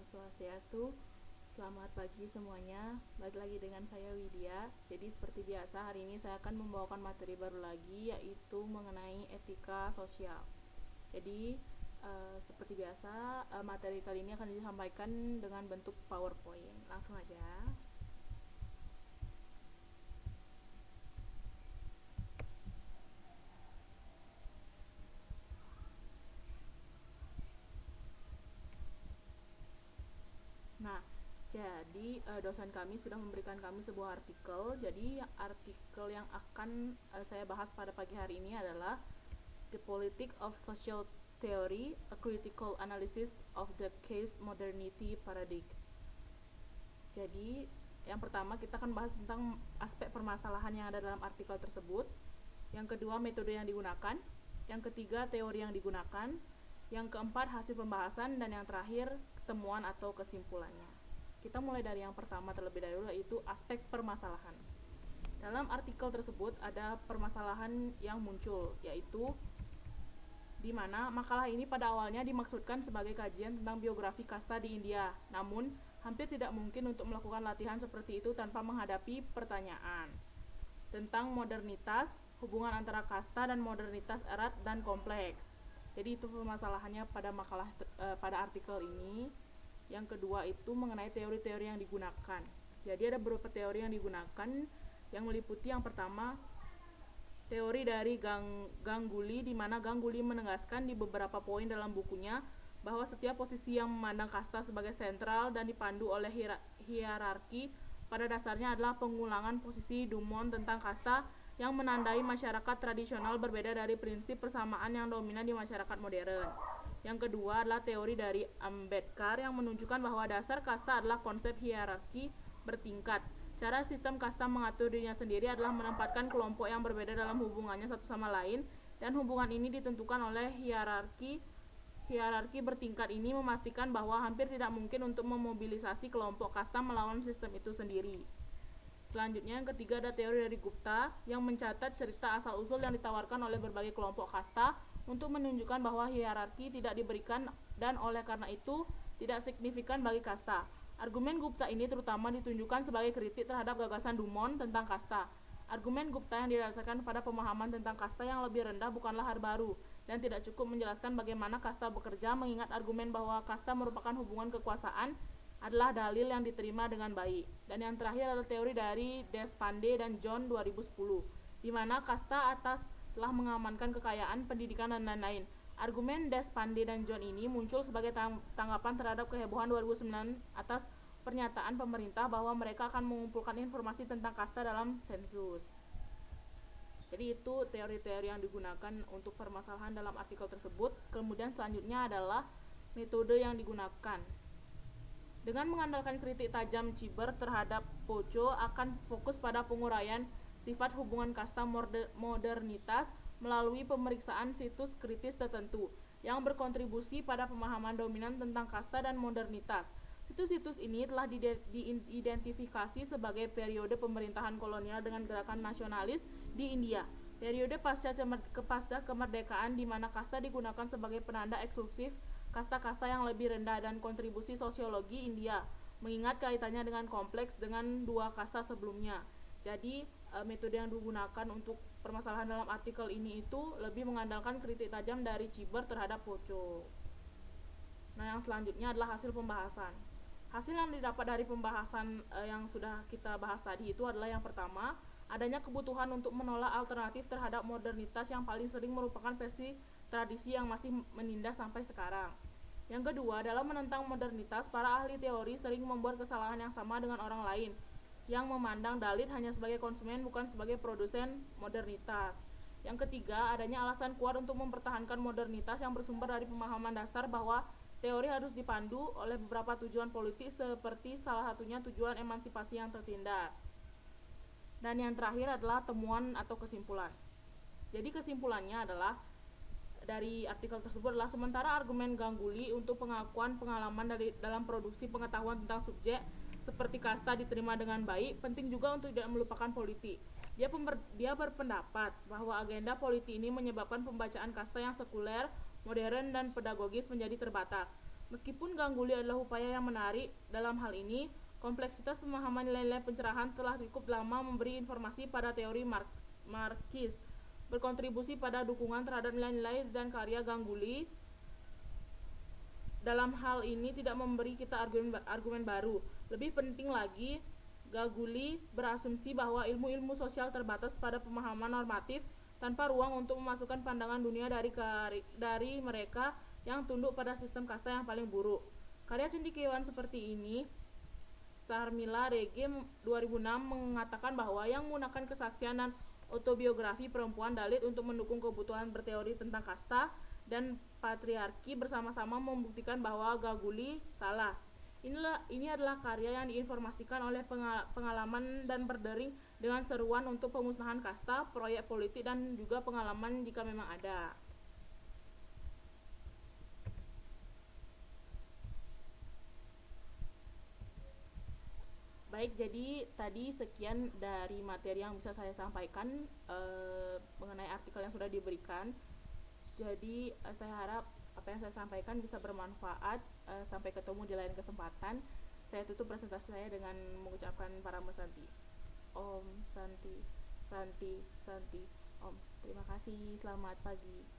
Swastiastu. Selamat pagi semuanya. Balik lagi dengan saya Widya. Jadi seperti biasa hari ini saya akan membawakan materi baru lagi, yaitu mengenai etika sosial. Jadi seperti biasa materi kali ini akan disampaikan dengan bentuk PowerPoint. Langsung aja. Nah, jadi dosen kami sudah memberikan kami sebuah artikel. Jadi artikel yang akan saya bahas pada pagi hari ini adalah The Politics of Social Theory, a Critical Analysis of the Case Modernity Paradigm. Jadi yang pertama kita akan bahas tentang aspek permasalahan yang ada dalam artikel tersebut. Yang kedua, metode yang digunakan. Yang ketiga, teori yang digunakan. Yang keempat, hasil pembahasan. Dan yang terakhir, temuan atau kesimpulannya. Kita mulai dari yang pertama terlebih dahulu, yaitu aspek permasalahan. Dalam artikel tersebut ada permasalahan yang muncul, yaitu di mana makalah ini pada awalnya dimaksudkan sebagai kajian tentang biografi kasta di India. Namun, hampir tidak mungkin untuk melakukan latihan seperti itu tanpa menghadapi pertanyaan tentang modernitas, hubungan antara kasta dan modernitas erat dan kompleks. Jadi itu permasalahannya pada makalah pada artikel ini. Yang kedua itu mengenai teori-teori yang digunakan. Jadi ada beberapa teori yang digunakan yang meliputi yang pertama teori dari Ganguly, di mana Ganguly menegaskan di beberapa poin dalam bukunya bahwa setiap posisi yang memandang kasta sebagai sentral dan dipandu oleh hierarki pada dasarnya adalah pengulangan posisi Dumont tentang kasta yang menandai masyarakat tradisional berbeda dari prinsip persamaan yang dominan di masyarakat modern. Yang kedua adalah teori dari Ambedkar yang menunjukkan bahwa dasar kasta adalah konsep hierarki bertingkat. Cara sistem kasta mengatur dirinya sendiri adalah menempatkan kelompok yang berbeda dalam hubungannya satu sama lain, dan hubungan ini ditentukan oleh hierarki bertingkat ini memastikan bahwa hampir tidak mungkin untuk memobilisasi kelompok kasta melawan sistem itu sendiri. Selanjutnya yang ketiga ada teori dari Gupta yang mencatat cerita asal-usul yang ditawarkan oleh berbagai kelompok kasta untuk menunjukkan bahwa hierarki tidak diberikan dan oleh karena itu tidak signifikan bagi kasta. Argumen Gupta ini terutama ditunjukkan sebagai kritik terhadap gagasan Dumont tentang kasta. Argumen Gupta yang didasarkan pada pemahaman tentang kasta yang lebih rendah bukanlah hal baru dan tidak cukup menjelaskan bagaimana kasta bekerja, mengingat argumen bahwa kasta merupakan hubungan kekuasaan adalah dalil yang diterima dengan baik. Dan yang terakhir adalah teori dari Deshpande dan John 2010, di mana kasta atas telah mengamankan kekayaan, pendidikan, dan lain-lain. Argumen Deshpande dan John ini muncul sebagai tanggapan terhadap kehebohan 2009 atas pernyataan pemerintah bahwa mereka akan mengumpulkan informasi tentang kasta dalam sensus. Jadi itu teori-teori yang digunakan untuk permasalahan dalam artikel tersebut. Kemudian selanjutnya adalah metode yang digunakan. Dengan mengandalkan kritik tajam Ciber terhadap Poco akan fokus pada penguraian sifat hubungan kasta modernitas melalui pemeriksaan situs kritis tertentu yang berkontribusi pada pemahaman dominan tentang kasta dan modernitas. Situs-situs ini telah diidentifikasi sebagai periode pemerintahan kolonial dengan gerakan nasionalis di India, periode pasca kemerdekaan di mana kasta digunakan sebagai penanda eksklusif kasta-kasta yang lebih rendah, dan kontribusi sosiologi India, mengingat kaitannya dengan kompleks dengan dua kasta sebelumnya. Jadi metode yang digunakan untuk permasalahan dalam artikel ini itu lebih mengandalkan kritik tajam dari Ciber terhadap Poco. Nah, yang selanjutnya adalah hasil pembahasan. Hasil yang didapat dari pembahasan yang sudah kita bahas tadi itu adalah yang pertama, adanya kebutuhan untuk menolak alternatif terhadap modernitas yang paling sering merupakan versi tradisi yang masih menindas sampai sekarang. Yang kedua, dalam menentang modernitas, para ahli teori sering membuat kesalahan yang sama dengan orang lain yang memandang Dalit hanya sebagai konsumen bukan sebagai produsen modernitas. Yang ketiga, adanya alasan kuat untuk mempertahankan modernitas yang bersumber dari pemahaman dasar bahwa teori harus dipandu oleh beberapa tujuan politik seperti salah satunya tujuan emansipasi yang tertindas. Dan yang terakhir adalah temuan atau kesimpulan. Jadi kesimpulannya adalah dari artikel tersebut adalah sementara argumen Ganguly untuk pengakuan pengalaman dalam produksi pengetahuan tentang subjek seperti kasta diterima dengan baik, penting juga untuk tidak melupakan politik. Dia berpendapat bahwa agenda politik ini menyebabkan pembacaan kasta yang sekuler, modern, dan pedagogis menjadi terbatas. Meskipun Gangguli adalah upaya yang menarik, dalam hal ini, kompleksitas pemahaman nilai-nilai pencerahan telah cukup lama memberi informasi pada teori Marxis, berkontribusi pada dukungan terhadap nilai-nilai dan karya Gangguli. Dalam hal ini tidak memberi kita argumen baru. Lebih penting lagi, Gangguli berasumsi bahwa ilmu-ilmu sosial terbatas pada pemahaman normatif tanpa ruang untuk memasukkan pandangan dunia dari mereka yang tunduk pada sistem kasta yang paling buruk. Karya cendekiawan seperti ini, Sarmila Rege 2006 mengatakan bahwa yang menggunakan kesaksian dan autobiografi perempuan Dalit untuk mendukung kebutuhan berteori tentang kasta dan patriarki bersama-sama membuktikan bahwa Gangguli salah. Ini adalah karya yang diinformasikan oleh pengalaman dan berdering dengan seruan untuk pemusnahan kasta, proyek politik, dan juga pengalaman jika memang ada. Baik, jadi tadi sekian dari materi yang bisa saya sampaikan mengenai artikel yang sudah diberikan. Jadi saya harap apa yang saya sampaikan bisa bermanfaat. Sampai ketemu di lain kesempatan. Saya tutup presentasi saya dengan mengucapkan Parama Santi. Om Santi, Santi, Santi, Om. Terima kasih, selamat pagi.